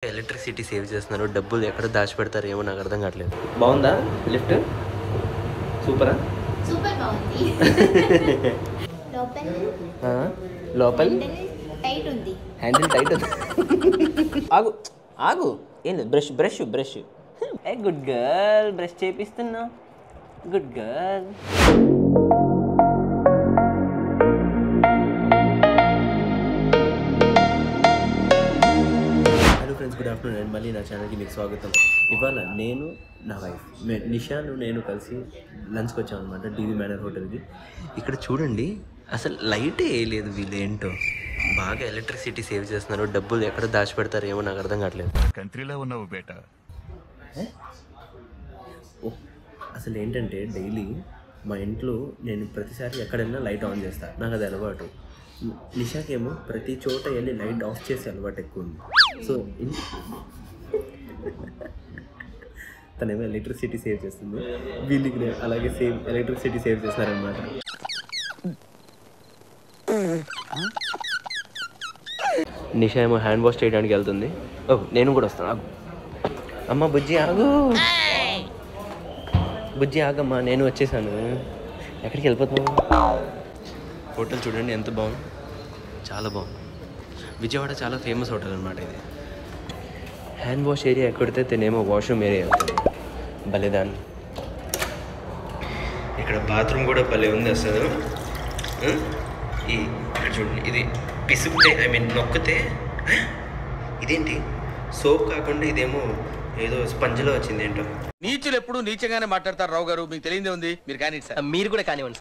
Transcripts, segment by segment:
Electricity save చేస్తున్నారు, డబ్బులు ఎక్కడ దాచిపెడతారు ఏమో నాకు అర్థం కావట్లేదు. బాగుందా లిఫ్ట్? సూపరా? సూపర్ బాగుంది. లోపల టైట్ ఉంది, హ్యాండిల్ టైట్ ఉంది. ఆగు ఆగు, ఏం లేదు, brush brush brush. A good girl, brush చేపిస్తున్నా, good girl. Good afternoon and మళ్ళీ నా ఛానల్కి మీకు స్వాగతం. ఇవాళ నేను నా వైఫ్ నిషాను నేను కలిసి లంచ్కి వచ్చాం అనమాట డీవీ మేనర్ హోటల్కి. ఇక్కడ చూడండి, అసలు లైటే వేయలేదు వీళ్ళు, ఏంటో బాగా ఎలక్ట్రిసిటీ సేవ్ చేస్తున్నారు, డబ్బులు ఎక్కడ దాచిపెడతారు ఏమో నాకు అర్థం కావట్లేదు. కంట్రీలో ఉన్నావు బేటా. అసలు ఏంటంటే డైలీ మా ఇంట్లో నేను ప్రతిసారి ఎక్కడైనా లైట్ ఆన్ చేస్తాను, నాకు అది అలవాటు. నిషాకేమో ప్రతి చోట వెళ్ళి లైట్ ఆఫ్ చేసే అలవాటు ఎక్కువ ఉంది. సో తనేమో ఎలక్ట్రిసిటీ సేవ్ చేస్తుంది, వీళ్ళకి అలాగే సేవ్ ఎలక్ట్రిసిటీ సేవ్ చేస్తారనమాట. నిషా ఏమో హ్యాండ్ వాష్ చేయడానికి వెళ్తుంది. ఓ నేను కూడా వస్తాను, ఆగు. అమ్మ బుజ్జి ఆగు, బుజ్జి ఆగమ్మా, నేను వచ్చేసాను. ఎక్కడికి వెళ్ళిపోతున్నావు? హోటల్ చూడండి ఎంత బాగుంది, చాలా బాగుంది. విజయవాడ చాలా ఫేమస్ హోటల్ అనమాట ఇది. హ్యాండ్ వాష్ ఏరియా ఎక్కడితే తినేమో వాష్రూమ్ ఏరియా అవుతుంది. భలేదాన్ని. ఇక్కడ బాత్రూమ్ కూడా భలే ఉంది అసలు. ఇక్కడ చూడండి, ఇది పిసిపితే నొక్కితే ఇదేంటి సోప్ కాకుండా ఇదేమో ఏదో స్పంజ్లో వచ్చింది. ఏంటో నీచులు ఎప్పుడు నీచంగానే మాట్లాడతారు రావు గారు, మీకు తెలియదే ఉంది. మీరు కానీ సార్, మీరు కూడా కానివ్వండి.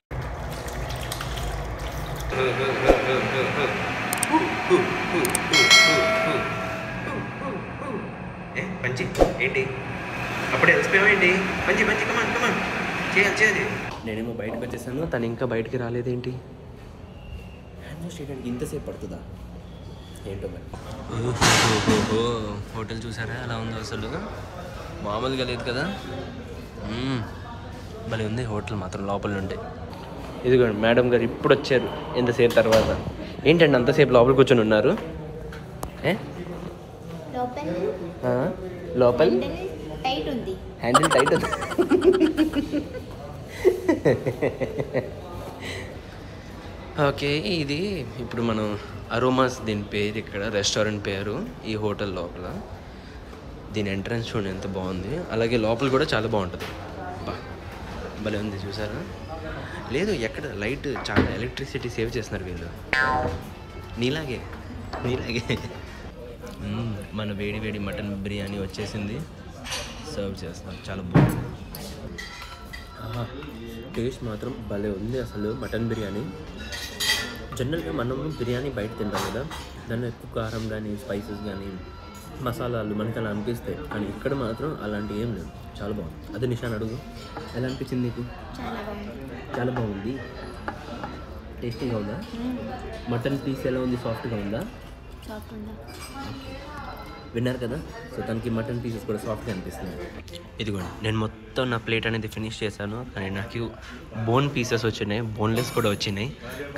మంచి ఏంటి అప్పుడే వెళ్ళిపోయావేంటి? మంచి మంచి కమాన్ కమాన్ చేయాలి చేయాలి. నేనేమో బయటకు వచ్చేసాను, తను ఇంకా బయటికి రాలేదేంటి? హ్యాండ్ వాష్ చేయడానికి ఇంతసేపు పడుతుందా ఏంటో మరి. హోటల్ చూసారా అలా ఉందో, అసలు మామూలుగా లేదు కదా. భలే ఉంది హోటల్ మాత్రం లోపల నుండి. ఇదిగోండి మేడం గారు ఇప్పుడు వచ్చారు ఎంతసేపు తర్వాత. ఏంటండి అంతసేపు లోపల కూర్చొని ఉన్నారు? లోపల టైట్ ఉంది, హ్యాండిల్ టైట్ ఉంది. ఓకే, ఇది ఇప్పుడు మనం అరోమాస్ దీని పేరు, ఇక్కడ రెస్టారెంట్ పేరు ఈ హోటల్ లోపల. దీని ఎంట్రన్స్ చూడండి ఎంత బాగుంది, అలాగే లోపల కూడా చాలా బాగుంటుంది. బా భలే ఉంది చూసారా. లేదు ఎక్కడ లైట్ చాలా ఎలక్ట్రిసిటీ సేవ్ చేస్తున్నారు వీళ్ళు, నీలాగే నీలాగే. మన వేడి వేడి మటన్ బిర్యానీ వచ్చేసింది, సర్వ్ చేస్తున్నారు, చాలా బాగుంది. టేస్ట్ మాత్రం భలే ఉంది అసలు. మటన్ బిర్యానీ జనరల్గా మనం బిర్యానీ బయట తింటాం కదా, దాన్ని ఎక్కువ కారం కానీ స్పైసెస్ కానీ మసాలాలు మనకి అలా అనిపిస్తాయి, కానీ ఇక్కడ మాత్రం అలాంటి ఏం లేదు, చాలా బాగుంది. అదే నిషాన్ అడుగు, ఎలా అనిపించింది నీకు? చాలా బాగుంది. చాలా బాగుంది. టేస్టీగా ఉందా? మటన్ పీస్ ఎలా ఉంది? సాఫ్ట్గా ఉందా? సాఫ్ట్ ఉందా? విన్నారు కదా, సో తనకి మటన్ పీసెస్ కూడా సాఫ్ట్గా అనిపిస్తుంది. ఇదిగోండి నేను మొత్తం నా ప్లేట్ అనేది ఫినిష్ చేశాను, కానీ నాకు బోన్ పీసెస్ వచ్చినాయి, బోన్లెస్ కూడా వచ్చినాయి.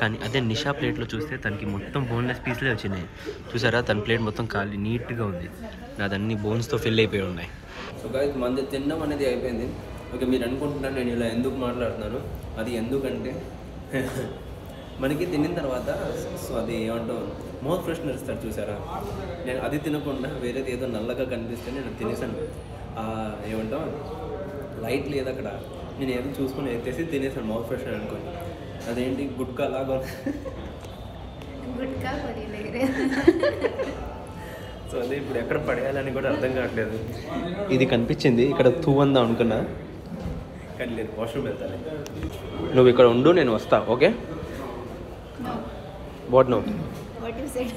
కానీ అదే నిషా ప్లేట్లో చూస్తే తనకి మొత్తం బోన్లెస్ పీస్లే వచ్చినాయి. చూసారా, తన ప్లేట్ మొత్తం ఖాళీ నీట్గా ఉంది, నాదన్నీ బోన్స్తో ఫిల్ అయిపోయి ఉన్నాయి. సో గాయ్స్ మంది తినడం అనేది అయిపోయింది. ఓకే, మీరు అనుకుంటున్నారు నేను ఇలా ఎందుకు మాట్లాడుతున్నాను, అది ఎందుకంటే మనకి తినిన తర్వాత సో అది ఏమంటాం మౌత్ ఫ్రెషనర్ ఇస్తారు చూసారా, నేను అది తినకుండా వేరేది ఏదో నల్లగా కనిపిస్తే నేను తినేసాను. ఏమంటాం లైట్ లేదు అక్కడ, నేను ఏదో చూసుకొని ఎత్తేసి తినేసాను మౌత్ ఫ్రెషనర్ అనుకోని. అదేంటి గుట్కా లాగా, గుట్కా పొడి దగ్గర. సో అదే ఇప్పుడు ఎక్కడ పడేయాలని కూడా అర్థం కావట్లేదు. ఇది కనిపించింది, ఇక్కడ తూ అందా అనుకున్నా, కానీ లేదు, వాష్రూమ్ వెళ్తాను. నువ్వు ఇక్కడ ఉండు, నేను వస్తా. Okay, what no? What you said?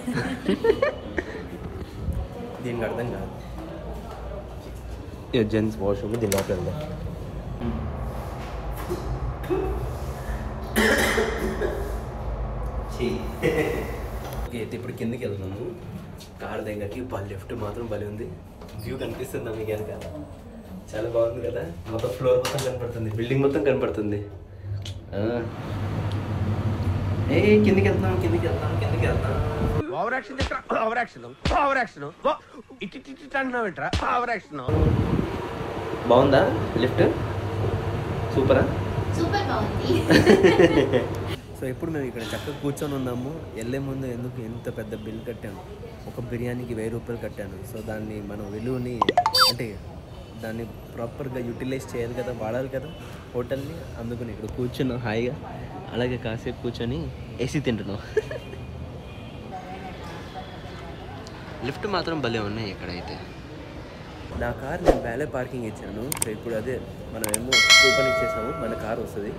దీనికి అర్థం కాదు. జెంట్స్ వాష్రూమ్, దీని లోపల వెళ్దాం. ఓకే, అయితే ఇప్పుడు కిందకి వెళ్తున్నాము కార్ దగ్గరికి. లెఫ్ట్ మాత్రం భలే ఉంది, వ్యూ కనిపిస్తుందా మీకు? వెనకాల చాలా బాగుంది కదా, మొత్తం ఫ్లోర్ మొత్తం కనపడుతుంది, బిల్డింగ్ మొత్తం కనపడుతుంది. కిందికి వెళ్తాం కిందికి వెళ్తాం కిందికి వెళ్తాం. Over action over action over action ఇటు ఇటు అంటున్నావు ఏంట్రా ఓవర్ యాక్షన్. బాగుందా లిఫ్ట్? సూపరా? సూపర్ బాగుంది. సో ఇప్పుడు మేము ఇక్కడ చక్కగా కూర్చొని ఉన్నాము. వెళ్ళే ముందు ఎందుకు ఎంత పెద్ద బిల్ కట్టాను, ఒక బిర్యానీకి 1000 రూపాయలు కట్టాను. సో దాన్ని మనం విలువని అంటే దాన్ని ప్రాపర్గా యూటిలైజ్ చేయాలి కదా, వాడాలి కదా హోటల్ని. అందుకని ఇక్కడ కూర్చున్నాం హాయిగా, అలాగే కాసేపు కూర్చొని ఏసీ తింటున్నాం. లిఫ్ట్ మాత్రం భలే ఉన్నాయి ఇక్కడైతే. నా కార్ నేను వ్యాలే పార్కింగ్ ఇచ్చాను. సో ఇప్పుడు అదే మనం ఏమో కూపన్ ఇచ్చేసాము, మన కార్ వస్తుంది.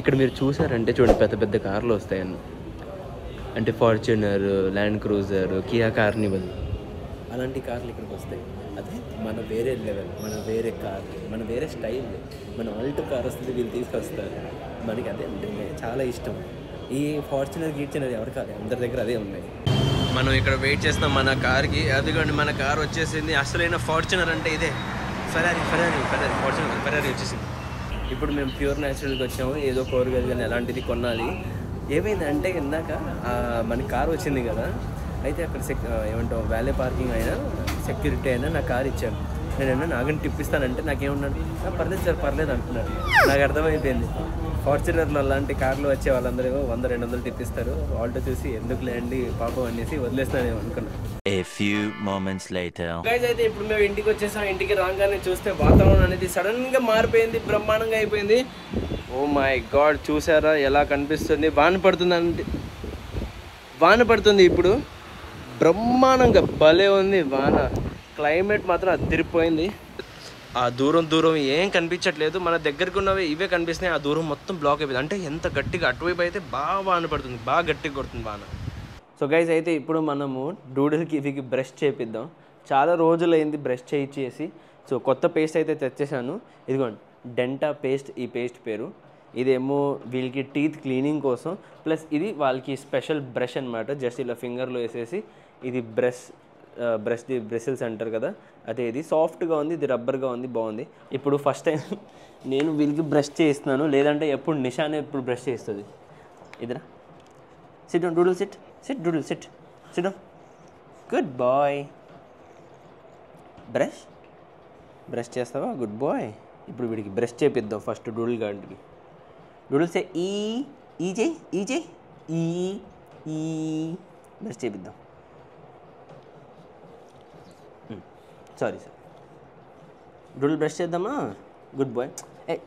ఇక్కడ మీరు చూసారంటే చూడండి పెద్ద పెద్ద కార్లు వస్తాయని, అంటే Fortuner, land cruiser, Kia Carnival అలాంటి కార్లు ఇక్కడికి వస్తాయి. అదే మన వేరే లెవెల్, మన వేరే కార్, మన వేరే స్టైల్, మన ఆల్టో కార్ వస్తుంది, వీళ్ళు తీసుకొస్తారు. మనకి అదే అంటే చాలా ఇష్టం. ఈ ఫార్చునర్ గీర్చునర్ ఎవరు కాదు, అందరి దగ్గర అదే ఉన్నాయి. మనం ఇక్కడ వెయిట్ చేస్తాం మన కార్కి. అదిగోండి మన కార్ వచ్చేసింది. అసలైన ఫార్చునర్ అంటే ఇదే, ఫెరారీ వచ్చేసింది. ఇప్పుడు మేము ప్యూర్ న్యాచురల్గా వచ్చాము. ఏదో కూరగాయలు కానీ అలాంటిది కొనాలి. ఏమైందంటే ఇందాక మన కార్ వచ్చింది కదా, అయితే అక్కడ ఏమంటావు వ్యాలే పార్కింగ్ అయినా సెక్యూరిటీ అయినా నా కార్ ఇచ్చాను. నేనన్నా నాగని టిప్ ఇస్తానంటే నాకేమన్నాడు, పర్లేదు సార్ పర్లేదు అంటున్నాడు. నాకు అర్థమైపోయింది ఫార్చునర్లో అలాంటి కార్లు వచ్చే వాళ్ళందరూ 100-200 టిప్ ఇస్తారు. ఆల్టో చూసి ఎందుకు లేండి పాపం అనేసి వదిలేస్తానేమో అనుకున్నాను. A few moments later. Guys అయితే ఇప్పుడు మేము ఇంటికి వచ్చేసాం. ఇంటికి రాగానే చూస్తే వాతావరణం అనేది సడన్గా మారిపోయింది, బ్రహ్మాండంగా అయిపోయింది. ఓ మై గాడ్, చూసారా ఎలా కనిపిస్తుంది? వాన పడుతుంది ఇప్పుడు, బ్రహ్మాండంగా భలే ఉంది వాన. క్లైమేట్ మాత్రం అదిరిపోయింది. ఆ దూరం ఏం కనిపించట్లేదు, మన దగ్గరకు ఉన్నవి ఇవే కనిపిస్తున్నాయి. ఆ దూరం మొత్తం బ్లాక్ అయిపోయింది. అంటే ఎంత గట్టిగా అటువైపు అయితే బాగా వాన పడుతుంది, బాగా గట్టిగా కొడుతుంది వాన. సో గైస్ అయితే ఇప్పుడు మనము డూడిల్కి ఇవికి బ్రష్ చేపిద్దాం. చాలా రోజులైంది బ్రష్ చేసి. సో కొత్త పేస్ట్ అయితే తెచ్చేసాను. ఇదిగోండి డెంటా పేస్ట్, ఈ పేస్ట్ పేరు. ఇదేమో వీళ్ళకి టీత్ క్లీనింగ్ కోసం, ప్లస్ ఇది వాళ్ళకి స్పెషల్ బ్రష్ అనమాట. జస్ట్ ఇలా ఫింగర్లో వేసేసి ఇది బ్రష్ది బ్రెసిల్స్ అంటారు కదా, అదే. ఇది సాఫ్ట్గా ఉంది, ఇది రబ్బర్గా ఉంది, బాగుంది. ఇప్పుడు ఫస్ట్ టైం నేను వీళ్ళకి బ్రష్ చేయిస్తున్నాను, లేదంటే ఎప్పుడు నిషానే ఎప్పుడు బ్రష్ చేస్తుంది. ఇదిరా sit down doodle, sit doodle, sit down, good boy. Brush చేస్తావా? Good boy. ఇప్పుడు వీడికి బ్రష్ చేపిద్దాం ఫస్ట్ డూడిల్ గార్డ్కి. డూడిల్ సే ఈ చేయి ఈ బ్రష్ చేపిద్దాం. సారీ డూడిల్ బ్రష్ చేద్దామా? Good boy.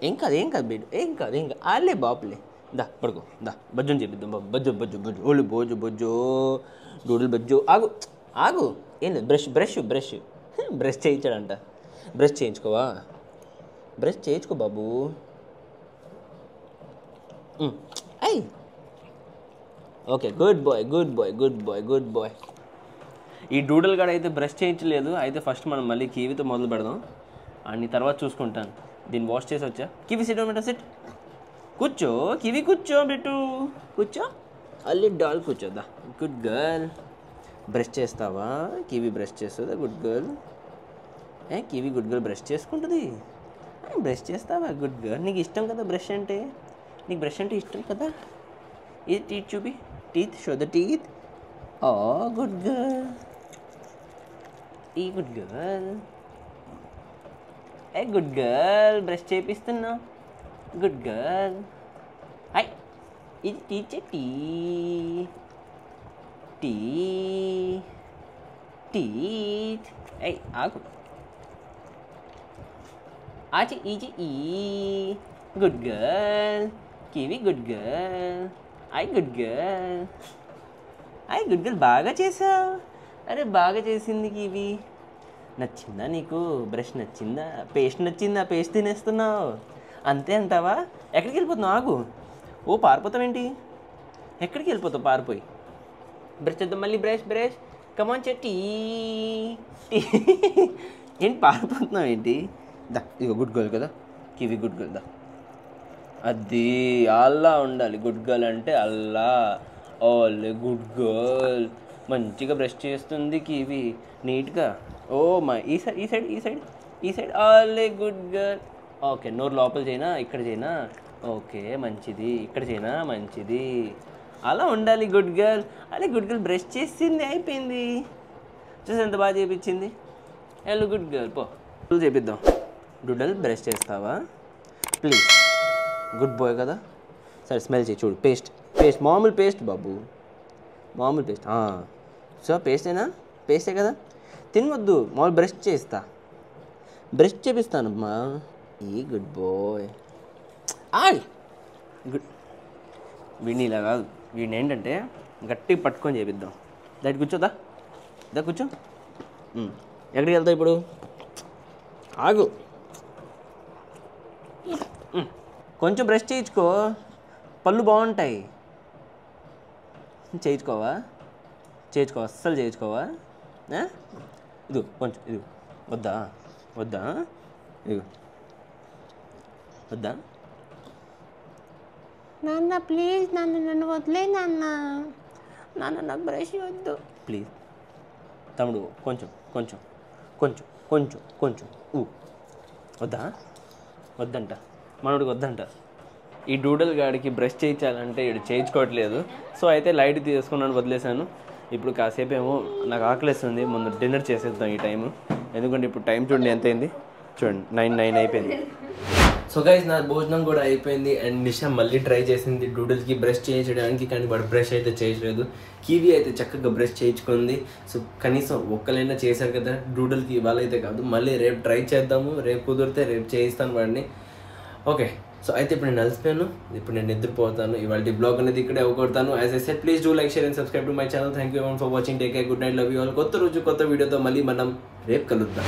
ఏం కాదు బీడు, ఏం కాదు ఆలే బాపులే. దా పడుకో, దా బజ్జుని చేపిద్దాం. బజ్జు ఓళ్ళు బొజ్జు డూడిల్ బజ్జు. ఆగు ఏం లేదు, బ్రష్ చేయించాడంట. బ్రష్ చేయించుకోవా? బ్రష్ చేయించుకో బాబు. అయ్ ఓకే, గుడ్ బాయ్. ఈ డూడల్ గాడు అయితే బ్రష్ చేయించలేదు. అయితే ఫస్ట్ మనం మళ్ళీ కివితో మొదలు పెడదాం, అని తర్వాత చూసుకుంటాను. దీన్ని వాష్ చేసి వచ్చా. కివి సిట్ డౌన్, సిట్ కూర్చో. కివి కూర్చో బిట్టు, కూర్చో. అల్లి డాల్ కూర్చోద్దా. Good girl. బ్రష్ చేస్తావా? కివి బ్రష్ చేస్తుందా? Good girl. Kiwi good girl brush చేసుకుంటుంది. బ్రష్ చేస్తావా? Good girl. నీకు ఇష్టం కదా బ్రష్ అంటే, నీకు బ్రష్ అంటే ఇష్టం కదా. ఇది టీత్ చూపి, teeth, show the teeth. Oh good girl. Good girl. Good girl. Brush చేపిస్తున్నా. Good girl. ఇది టీచర్ టీత్. ఆగు. ఆచి ఈచి ఈ. Good girl. Kiwi good girl. Good girl. బాగా చేసావు. అరే బాగా చేసింది కివి. నచ్చిందా నీకు బ్రష్? నచ్చిందా? పేస్ట్ నచ్చిందా? పేస్ట్ తినేస్తున్నావు అంతే అంటావా? ఎక్కడికి వెళ్ళిపోతున్నావు? ఆగు. పారిపోతావేంటి? ఎక్కడికి వెళ్ళిపోతావు పారిపోయి? బ్రష్ చేద్దాం మళ్ళీ. బ్రష్ కమాన్ చెట్టి. ఏంటి పారిపోతున్నావు ఏంటి? దా ఇక గుడ్ గర్ల్ కదా కివి. గుడ్ గర్ల్ దా. అది అల్లా ఉండాలి. గుడ్ గర్ల్ అంటే అల్లా. ఓలే గుడ్ గర్ల్. మంచిగా బ్రష్ చేస్తుంది కివి నీట్గా. ఈ సైడ్ ఆలే గుడ్ గర్ల్. ఓకే, నోరు లోపల చేయనా ఇక్కడ చేయనా? ఓకే మంచిది. ఇక్కడ చేయనా? మంచిది. అలా ఉండాలి గుడ్ గర్ల్. అదే గుడ్ గర్ల్ బ్రష్ చేసింది అయిపోయింది. చూసి ఎంత బాగా చేయించింది. హలో గుడ్ గర్ల్ పో చేపిద్దాం. డూడల్ బ్రష్ చేస్తావా ప్లీజ్? గుడ్ బాయ్ కదా. సరే స్మెల్ చేయి చూడు. పేస్ట్ మామూలు పేస్ట్ బాబు, మామూలు పేస్ట్. సో పేస్టేనా? పేస్టే కదా. తినవద్దు, మామూలు బ్రష్ చేస్తా, బ్రష్ చేపిస్తానమ్మా. ఈ గుడ్ బాయ్. గుడ్. వీడిని ఇలా కాదు, వీడిని ఏంటంటే గట్టిగా పట్టుకొని చేపిద్దాం. దాటి కూర్చోదా, కూర్చో. ఎక్కడికి వెళ్తావు ఇప్పుడు? ఆగు, కొంచెం బ్రష్ చేయించుకో, పళ్ళు బాగుంటాయి. చేయించుకోవా? అస్సలు చేయించుకోవా? ఇది కొంచెం, ఇది వద్దా? ఇది వద్దా? నాన్న ప్లీజ్, నన్ను వదిలే నాన్న నాకు బ్రష్ వద్దు ప్లీజ్. తమ్ముడు కొంచెం వద్దంట, మనోడికి వద్దంట. ఈ డూడల్ గాడికి బ్రష్ చేయించాలంటే ఇడు చేయించుకోవట్లేదు. సో అయితే లైట్ తీసుకున్నాను, వదిలేశాను. ఇప్పుడు కాసేపు ఏమో నాకు ఆకలిస్తుంది, ముందు డిన్నర్ చేసేద్దాం ఈ టైము. ఎందుకంటే ఇప్పుడు టైం చూడండి ఎంత అయింది, చూడండి 9 అయిపోయింది. సో గైస్ నా భోజనం కూడా అయిపోయింది. అండ్ నిషా మళ్ళీ ట్రై చేసింది డూడల్కి బ్రష్ చేయించడానికి, కానీ వాడు బ్రష్ అయితే చేయట్లేదు. కివి అయితే చక్కగా బ్రష్ చేయించుకుంది. సో కనీసం ఒక్కలైనా చేశారు కదా డూడల్కి, ఇవాళ అయితే కాదు, మళ్ళీ రేపు ట్రై చేద్దాము. రేపు కుదిరితే రేపు చేయిస్తాను వాడిని. ఓకే, సో అయితే ఇప్పుడు నేను అలసిపోయాను, ఇప్పుడు నేను నిద్రపోతాను. ఇవాళ బ్లాగ్ అనేది ఇక్కడే అవగొడతాను. As I said please do like, share and subscribe to my channel. Thank you for watching. Take care, good night, love you all. కొత్త రోజు కొత్త వీడియోతో మళ్ళీ మనం రేపు కలుద్దాం.